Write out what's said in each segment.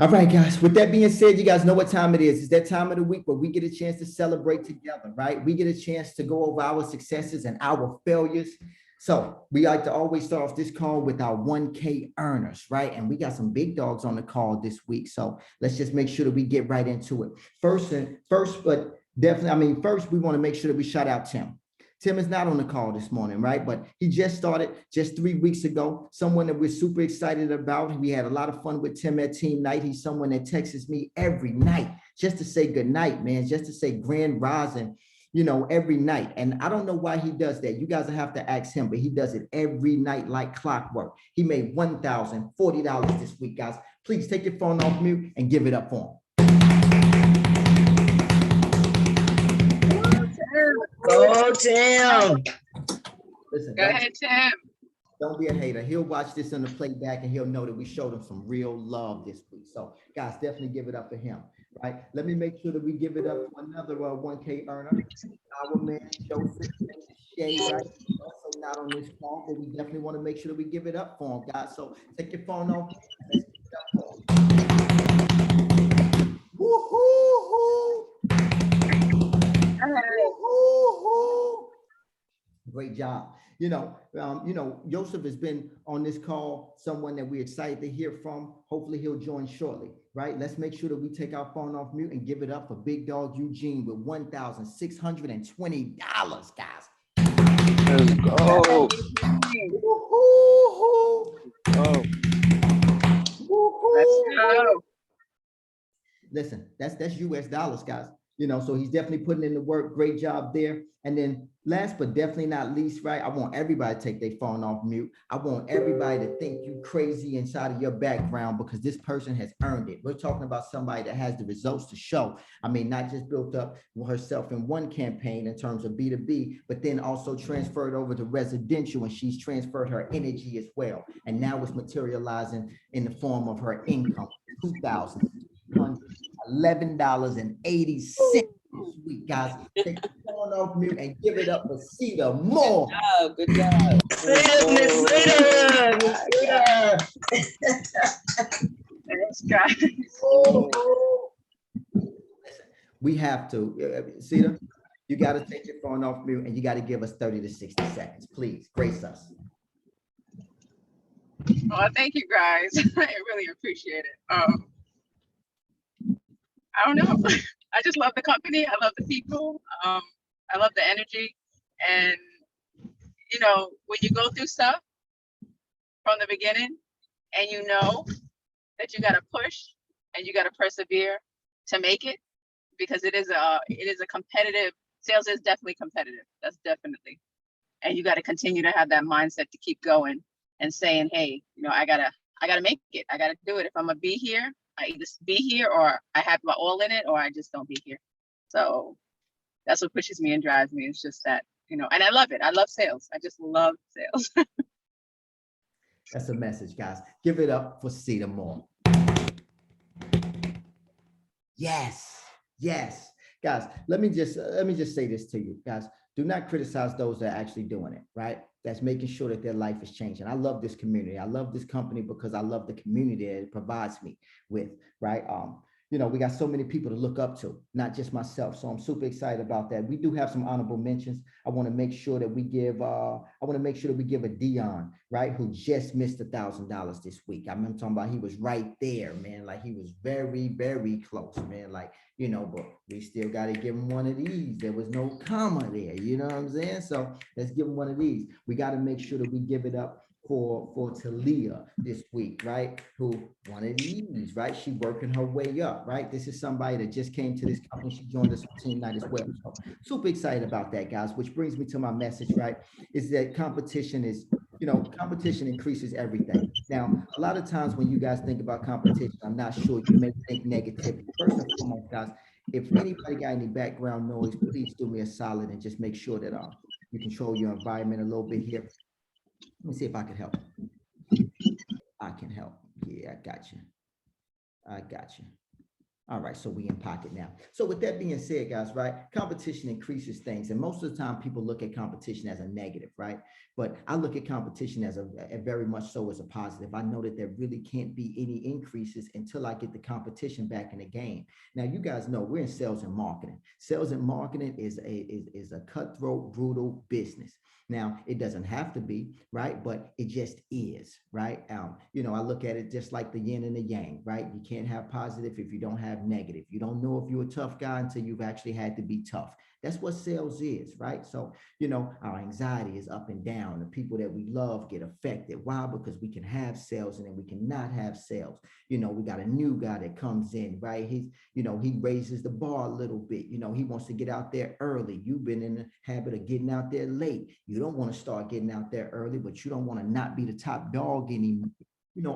All right, guys. With that being said, you guys know what time it is. It's that time of the week where we get a chance to celebrate together, right? We get a chance to go over our successes and our failures. So we like to always start off this call with our 1K earners, right? And we got some big dogs on the call this week. So let's just make sure that we get right into it. First, but definitely, first we want to make sure that we shout out Tim. Tim is not on the call this morning, right? But he just started just 3 weeks ago. Someone that we're super excited about. We had a lot of fun with Tim at team night. He's someone that texts me every night just to say good night, man, just to say grand rising, every night. And I don't know why he does that. You guys will have to ask him, but he does it every night like clockwork. He made $1,040 this week, guys. Please take your phone off mute and give it up for him. Go Tim. Listen, Go ahead, Tim. don't be a hater. He'll watch this on the playback and he'll know that we showed him some real love this week. So, guys, definitely give it up for him, right? Let me make sure that we give it up for another 1K earner, our man Joseph Shea, right? Also not on this call, but we definitely want to make sure that we give it up for him, guys. So take your phone off. Let's give it up for him. Woo-hoo-hoo. Woo-hoo-hoo. Great job. Joseph has been on this call, someone that we're excited to hear from. Hopefully he'll join shortly, right? Let's make sure that we take our phone off mute and give it up for Big Dog Eugene with $1,620, guys. Let's go. Woo-hoo-hoo. Oh, Let's go. Listen, that's US dollars, guys. So he's definitely putting in the work. Great job there. And then last but definitely not least, right? I want everybody to take their phone off mute. I want everybody to think you crazy inside of your background because this person has earned it. We're talking about somebody that has the results to show. Not just built up herself in one campaign in terms of B2B, but then also transferred over to residential, and she's transferred her energy as well. And now it's materializing in the form of her income, $2,111.80 this week, guys. Take the phone off mute and give it up for Cedar Moore. Good job. Miss Rita. Thanks, guys. Listen, we have to, Cedar, you got to take your phone off mute and you got to give us 30 to 60 seconds. Please grace us. Well, thank you, guys. I really appreciate it. I don't know. I just love the company. I love the people. I love the energy. And, when you go through stuff from the beginning and you know that you got to push and you got to persevere to make it, because it is a competitive, sales is definitely competitive. That's definitely. And you got to continue to have that mindset to keep going and saying, hey, I gotta make it. I gotta do it. If I'm gonna be here, I either be here or I have my all in it or I just don't be here. So that's what pushes me and drives me. It's just that, and I love it. I love sales. I just love sales. That's a message, guys. Give it up for Cedar Moore. Yes. Guys, let me just say this to you, guys. Do not criticize those that are actually doing it, right? That's making sure that their life is changing. I love this community. I love this company because I love the community that it provides me with, right? We got so many people to look up to, not just myself. So I'm super excited about that. We do have some honorable mentions. I want to make sure that we give a Dion, right, who just missed $1,000 this week. I'm talking about he was right there, man. Like he was very, very close, man. Like, but we still got to give him one of these. There was no comma there. You know what I'm saying? So let's give him one of these. We got to make sure that we give it up for Talia this week, right? Who one of these, right? She working her way up, right? This is somebody that just came to this company. She joined us on team night as well. So super excited about that, guys, which brings me to my message, right? Is that competition increases everything. Now, a lot of times when you guys think about competition, I'm not sure you may think negativity. First and foremost, guys, if anybody got any background noise, please do me a solid and just make sure that you control your environment a little bit here. Let me see if I can help. I can help. Yeah, I got you. All right, so we in pocket now. So with that being said, guys, right, competition increases things. And most of the time people look at competition as a negative, right? But I look at competition as a very much so as a positive. I know that there really can't be any increases until I get the competition back in the game. Now, you guys know we're in sales and marketing. Sales and marketing is a cutthroat, brutal business. Now, it doesn't have to be, right? But it just is, right? I look at it just like the yin and the yang, right? You can't have positive if you don't have negative. You don't know if you're a tough guy until you've actually had to be tough. That's what sales is, right? So, our anxiety is up and down. The people that we love get affected. Why? Because we can have sales and then we cannot have sales. We got a new guy that comes in, right? He raises the bar a little bit. He wants to get out there early. You've been in the habit of getting out there late. You don't want to start getting out there early, but you don't want to not be the top dog anymore.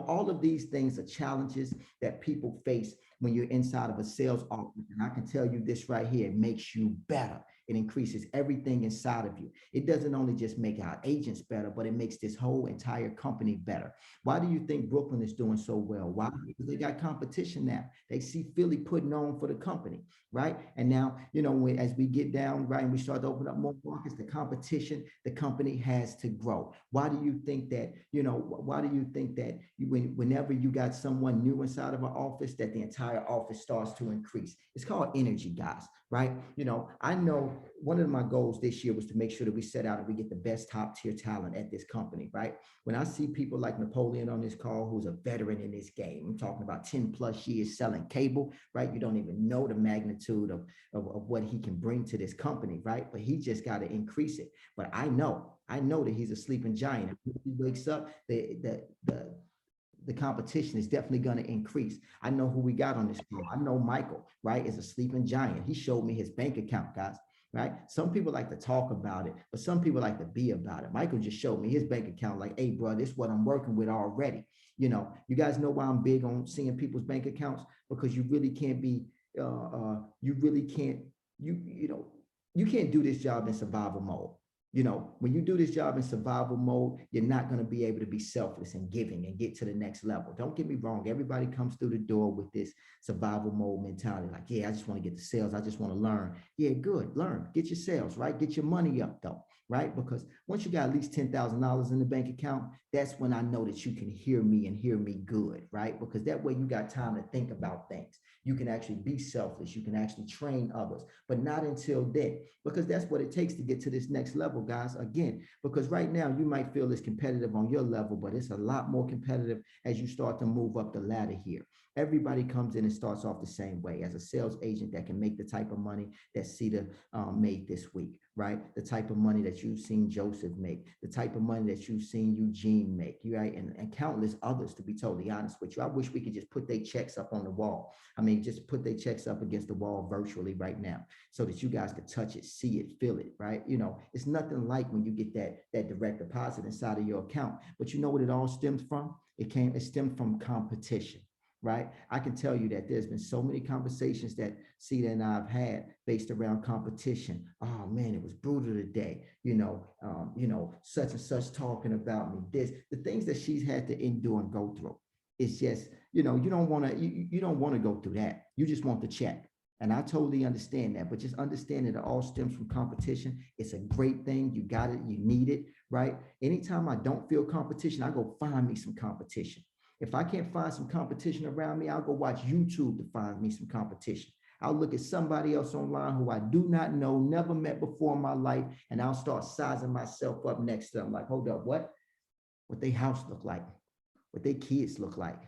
All of these things are challenges that people face when you're inside of a sales office. And I can tell you this right here, it makes you better. It increases everything inside of you. It doesn't only just make our agents better, but it makes this whole entire company better. Why do you think Brooklyn is doing so well? Why? Because they got competition now. They see Philly putting on for the company, right? And now, as we get down, right, and we start to open up more markets, the competition, the company has to grow. Why do you think that, whenever you got someone new inside of an office, that the entire office starts to increase? It's called energy, guys, right? I know one of my goals this year was to make sure that we set out and we get the best top tier talent at this company, right? When I see people like Napoleon on this call, who's a veteran in this game, I'm talking about 10 plus years selling cable, right? You don't even know the magnitude of what he can bring to this company, right? But he just got to increase it. But I know that he's a sleeping giant. When he wakes up, the competition is definitely going to increase. I know who we got on this call. I know Michael, right, is a sleeping giant. He showed me his bank account, guys, right? Some people like to talk about it, but some people like to be about it. Michael just showed me his bank account like, hey, bro, this is what I'm working with already. You guys know why I'm big on seeing people's bank accounts, because you really can't be, you can't do this job in survival mode. When you do this job in survival mode, you're not going to be able to be selfless and giving and get to the next level. Don't get me wrong. Everybody comes through the door with this survival mode mentality. Like, yeah, I just want to get the sales. I just want to learn. Yeah, good. Learn. Get your sales, right? Get your money up though, right? Because once you got at least $10,000 in the bank account, that's when I know that you can hear me and hear me good, right? Because that way you got time to think about things. You can actually be selfless. You can actually train others, but not until then, because that's what it takes to get to this next level, guys. Again, because right now you might feel it's competitive on your level, but it's a lot more competitive as you start to move up the ladder here. Everybody comes in and starts off the same way as a sales agent that can make the type of money that Sita made this week, right? The type of money that you've seen Joseph make, the type of money that you've seen Eugene make, right? And countless others, to be totally honest with you. I wish we could just put their checks up on the wall. I mean, just put their checks up against the wall virtually right now so that you guys could touch it, see it, feel it, right? It's nothing like when you get that direct deposit inside of your account. But you know what it all stems from? It stemmed from competition. Right? I can tell you that there's been so many conversations that Sita and I have had based around competition. Oh man, it was brutal today. Such and such talking about me. The things that she's had to endure and go through. It's just, you don't want to go through that. You just want the check. And I totally understand that, but just understand that it all stems from competition. It's a great thing. You got it. You need it, right? Anytime I don't feel competition, I go find me some competition. If I can't find some competition around me, I'll go watch YouTube to find me some competition. I'll look at somebody else online who I do not know, never met before in my life, and I'll start sizing myself up next to them. Like, hold up, what they house look like, what their kids look like,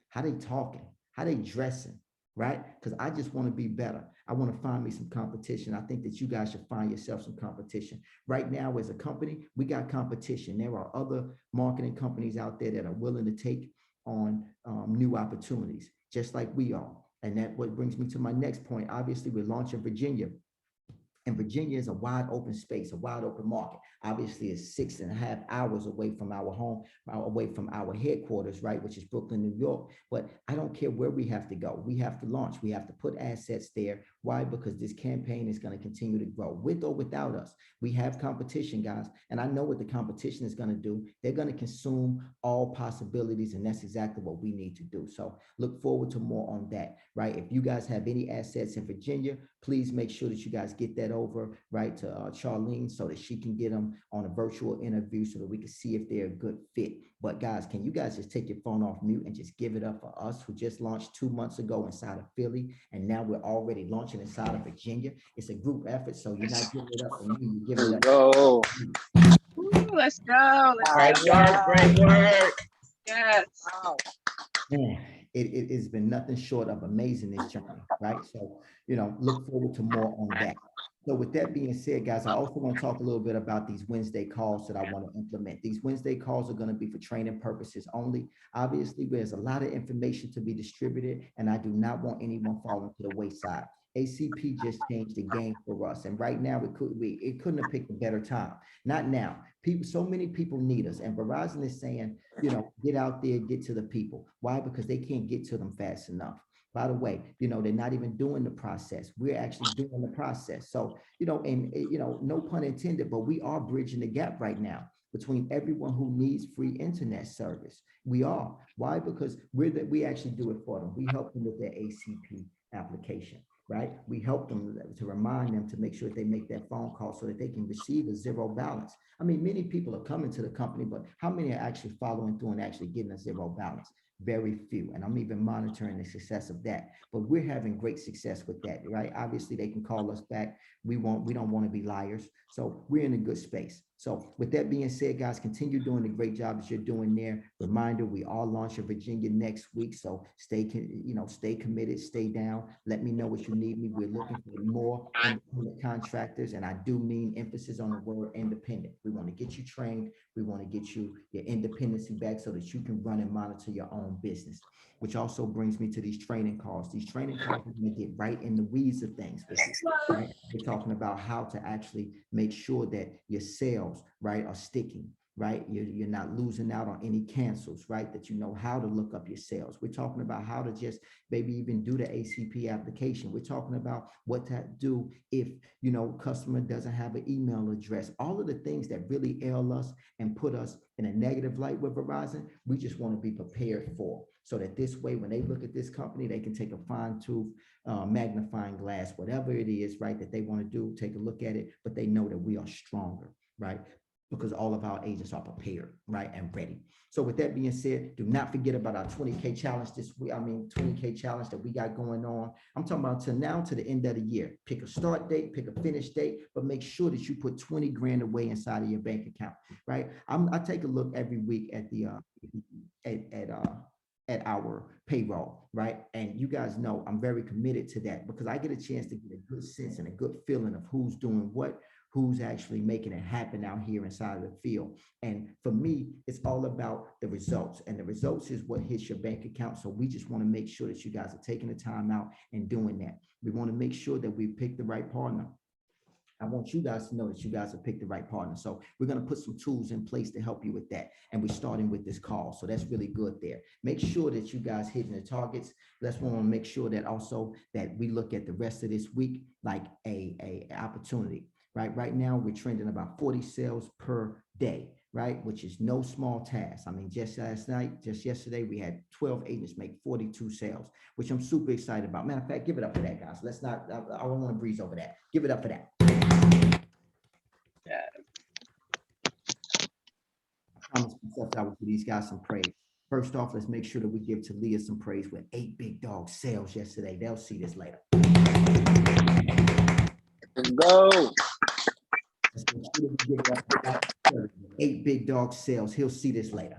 how they talking, how they dressing, right? Because I just want to be better. I want to find me some competition. I think that you guys should find yourself some competition. Right now, as a company, we got competition. There are other marketing companies out there that are willing to take on new opportunities, just like we are. And that what brings me to my next point. Obviously, we're launching Virginia And Virginia is a wide open space, a wide open market. Obviously, it's 6.5 hours away from our home, away from our headquarters, right, which is Brooklyn, New York. But I don't care where we have to go. We have to launch. We have to put assets there. Why? Because this campaign is going to continue to grow with or without us. We have competition, guys. And I know what the competition is going to do. They're going to consume all possibilities. And that's exactly what we need to do. So look forward to more on that, right? If you guys have any assets in Virginia, please make sure that you guys get that over, right, to Charlene so that she can get them on a virtual interview so that we can see if they're a good fit. But guys, can you guys just take your phone off mute and just give it up for us who just launched 2 months ago inside of Philly, and now we're already launching inside of Virginia. It's a group effort, so you're not giving it up for me, you're giving it up. Go. Woo, let's go. Great work, great work. Yes. Man, it has been nothing short of amazing this journey, right? So, look forward to more on that. So with that being said, guys, I also want to talk a little bit about these Wednesday calls that I want to implement. These Wednesday calls are going to be for training purposes only. Obviously, there's a lot of information to be distributed, and I do not want anyone falling to the wayside. ACP just changed the game for us, and right now it couldn't have picked a better time. Not now. So many people need us, and Verizon is saying, get out there, get to the people. Why? Because they can't get to them fast enough. By the way, they're not even doing the process. We're actually doing the process. So, no pun intended, but we are bridging the gap right now between everyone who needs free internet service. We are. Why? Because we actually do it for them. We help them with their ACP application, right? We help them to remind them to make sure that they make that phone call so that they can receive a zero balance. I mean, many people are coming to the company, but how many are actually following through and actually getting a zero balance? Very few. And I'm even monitoring the success of that. But we're having great success with that, right? Obviously, they can call us back. We don't want to be liars. So we're in a good space. So with that being said, guys, continue doing the great job that you're doing there. Reminder, we are launching Virginia next week. So stay committed, stay down. Let me know what you need me. We're looking for more independent contractors. And I do mean emphasis on the word independent. We want to get you trained. We want to get you your independency back so that you can run and monitor your own business, which also brings me to these training calls. These training calls are going to get right in the weeds of things. Right? We're talking about how to actually make sure that your sales, right, are sticking, right? You're not losing out on any cancels, right? That you know how to look up your sales. We're talking about how to just maybe even do the ACP application. We're talking about what to do if, customer doesn't have an email address. All of the things that really ail us and put us in a negative light with Verizon, we just want to be prepared for. So that this way, when they look at this company, they can take a fine-tooth magnifying glass, whatever it is, right, that they want to do, take a look at it, but they know that we are stronger, right? Because all of our agents are prepared, right, and ready. So with that being said, do not forget about our 20K challenge this week. 20K challenge that we got going on. I'm talking about to now to the end of the year. Pick a start date, pick a finish date, but make sure that you put 20 grand away inside of your bank account, right? I take a look every week at the at our payroll, right? And you guys know I'm very committed to that because I get a chance to get a good sense and a good feeling of who's doing what, who's actually making it happen out here inside of the field. And for me, it's all about the results, and the results is what hits your bank account. So we just want to make sure that you guys are taking the time out and doing that. We want to make sure that we pick the right partner. I want you guys to know that you guys have picked the right partner. So we're going to put some tools in place to help you with that. And we're starting with this call. So that's really good there. Make sure that you guys hitting the targets. Let's want to make sure that also that we look at the rest of this week like a opportunity, right? Right now, we're trending about 40 sales per day, right? Which is no small task. I mean, just yesterday, we had 12 agents make 42 sales, which I'm super excited about. Matter of fact, give it up for that, guys. I don't want to breeze over that. Give it up for that. Yeah. I promised myself I would give these guys some praise. First off, let's make sure that we give Talia some praise with 8 big dog sales yesterday. They'll see this later. Let's go. Let's make sure that we give it up for 8 big dog sales. He'll see this later.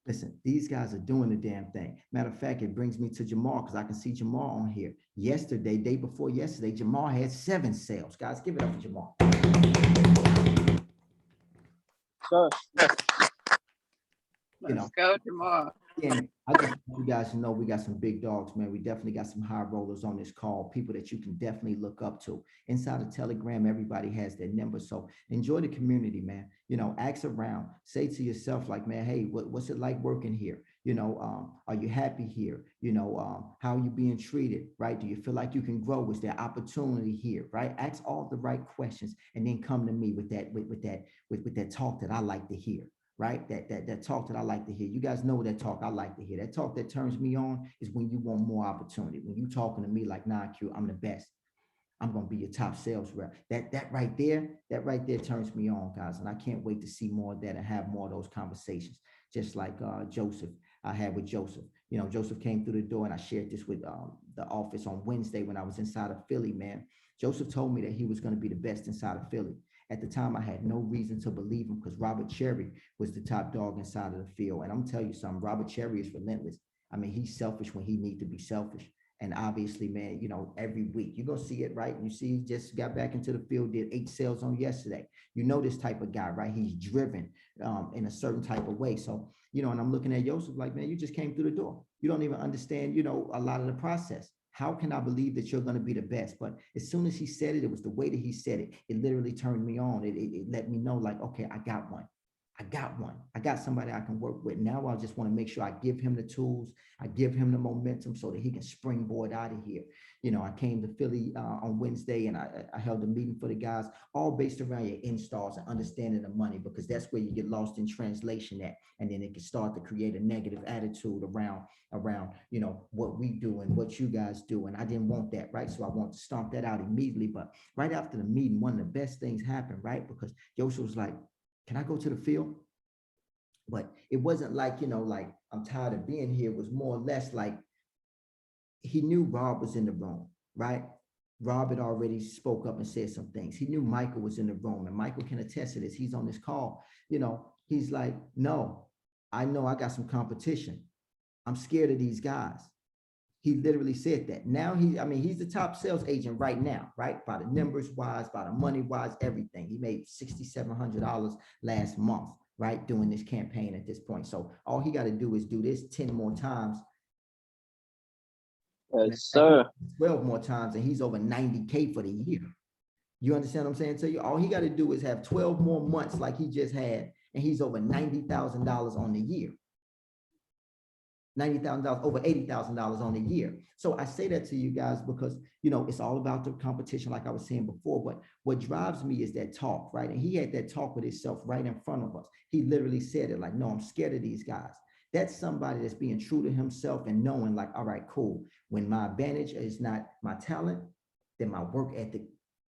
Listen, these guys are doing the damn thing. Matter of fact, it brings me to Jamal because I can see Jamal on here. Yesterday, day before yesterday, Jamal had 7 sales. Guys, give it up for Jamal. Sure. You know, Let's go, Jamal. and I just want you guys to know we got some big dogs, man. We definitely got some high rollers on this call, people that you can definitely look up to. Inside of Telegram, everybody has their number. So enjoy the community, man. You know, ask around, say to yourself, like, man, hey, what's it like working here? You know, are you happy here? You know, how are you being treated, right? Do you feel like you can grow? Is there opportunity here, right? Ask all the right questions and then come to me with that talk that I like to hear, right? That talk that I like to hear. You guys know that talk I like to hear. That talk that turns me on is when you want more opportunity. When you talking to me like, nah, Q, I'm the best. I'm gonna be your top sales rep. That right there turns me on, guys. And I can't wait to see more of that and have more of those conversations. Just like Joseph, I had with Joseph. You know, Joseph came through the door and I shared this with the office on Wednesday when I was inside of Philly, man. Joseph told me that he was going to be the best inside of Philly. At the time, I had no reason to believe him because Robert Cherry was the top dog inside of the field. And I'm telling you something, Robert Cherry is relentless. I mean, he's selfish when he needs to be selfish. And obviously, man, you know, every week you're gonna see it, right? You see, he just got back into the field, did 8 sales on yesterday. You know this type of guy, right? He's driven in a certain type of way. So, you know, and I'm looking at Joseph like, man, you just came through the door. You don't even understand, you know, a lot of the process. How can I believe that you're going to be the best? But as soon as he said it, it was the way that he said it. It literally turned me on. It let me know like, okay, I got one. I got one. I got somebody I can work with. Now I just want to make sure I give him the tools. I give him the momentum so that he can springboard out of here. You know, I came to Philly on Wednesday and I held a meeting for the guys, all based around your installs and understanding the money, because that's where you get lost in translation at. And then it can start to create a negative attitude around, you know, what we do and what you guys do. And I didn't want that, right? So I want to stomp that out immediately. But right after the meeting, one of the best things happened, right? Because Joshua was like, can I go to the field? But it wasn't like, you know, like I'm tired of being here. It was more or less like he knew Rob was in the room, right? Rob had already spoke up and said some things. He knew Michael was in the room, and Michael can attest to this. He's on this call. You know, he's like, no, I know I got some competition. I'm scared of these guys. He literally said that. Now he's the top sales agent right now, right? By the numbers wise, by the money wise, everything. He made $6,700 last month, right? Doing this campaign at this point. So all he got to do is do this 10 more times. Yes, sir. 12 more times, and he's over 90K for the year. You understand what I'm saying to you? All he got to do is have 12 more months like he just had, and he's over $90,000 on the year. $90,000, over $80,000 on a year. So I say that to you guys because, you know, it's all about the competition, like I was saying before. But what drives me is that talk, right? And he had that talk with himself right in front of us. He literally said it like, no, I'm scared of these guys. That's somebody that's being true to himself and knowing like, all right, cool. When my advantage is not my talent, then my work ethic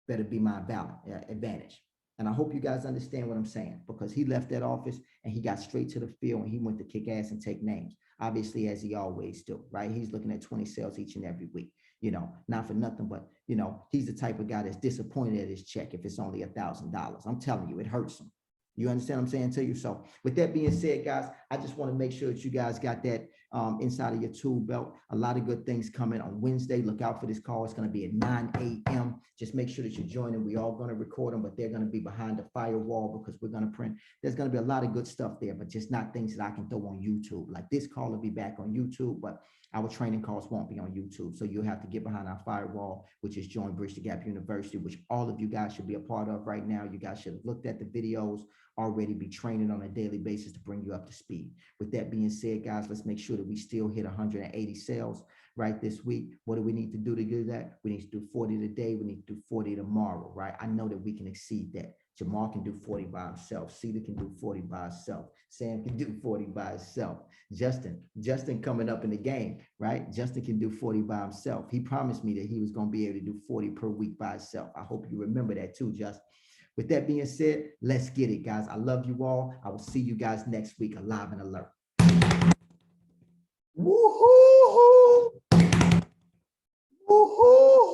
better be my advantage. And I hope you guys understand what I'm saying, because he left that office and he got straight to the field and he went to kick ass and take names. Obviously, as he always do, right? He's looking at 20 sales each and every week, you know, not for nothing, but, you know, he's the type of guy that's disappointed at his check if it's only $1,000. I'm telling you, it hurts him. You understand what I'm saying to you? So with that being said, guys, I just want to make sure that you guys got that inside of your tool belt. A lot of good things coming on Wednesday. Look out for this call. It's going to be at 9 a.m. Just make sure that you're joining. We all going to record them, but they're going to be behind the firewall because we're going to print. There's going to be a lot of good stuff there, but just not things that I can throw on YouTube. Like this call will be back on YouTube, but our training calls won't be on YouTube. So you'll have to get behind our firewall, which is Join Bridge the Gap University, which all of you guys should be a part of right now. You guys should have looked at the videos, already be training on a daily basis to bring you up to speed. With that being said, guys, let's make sure that we still hit 180 sales right this week. What do we need to do to do that? We need to do 40 today. We need to do 40 tomorrow, right? I know that we can exceed that. Jamal can do 40 by himself. Cedar can do 40 by himself. Sam can do 40 by himself. Justin coming up in the game, right? Justin can do 40 by himself. He promised me that he was going to be able to do 40 per week by himself. I hope you remember that too, Justin. With that being said, let's get it, guys. I love you all. I will see you guys next week, alive and alert. Woohoo! Woohoo!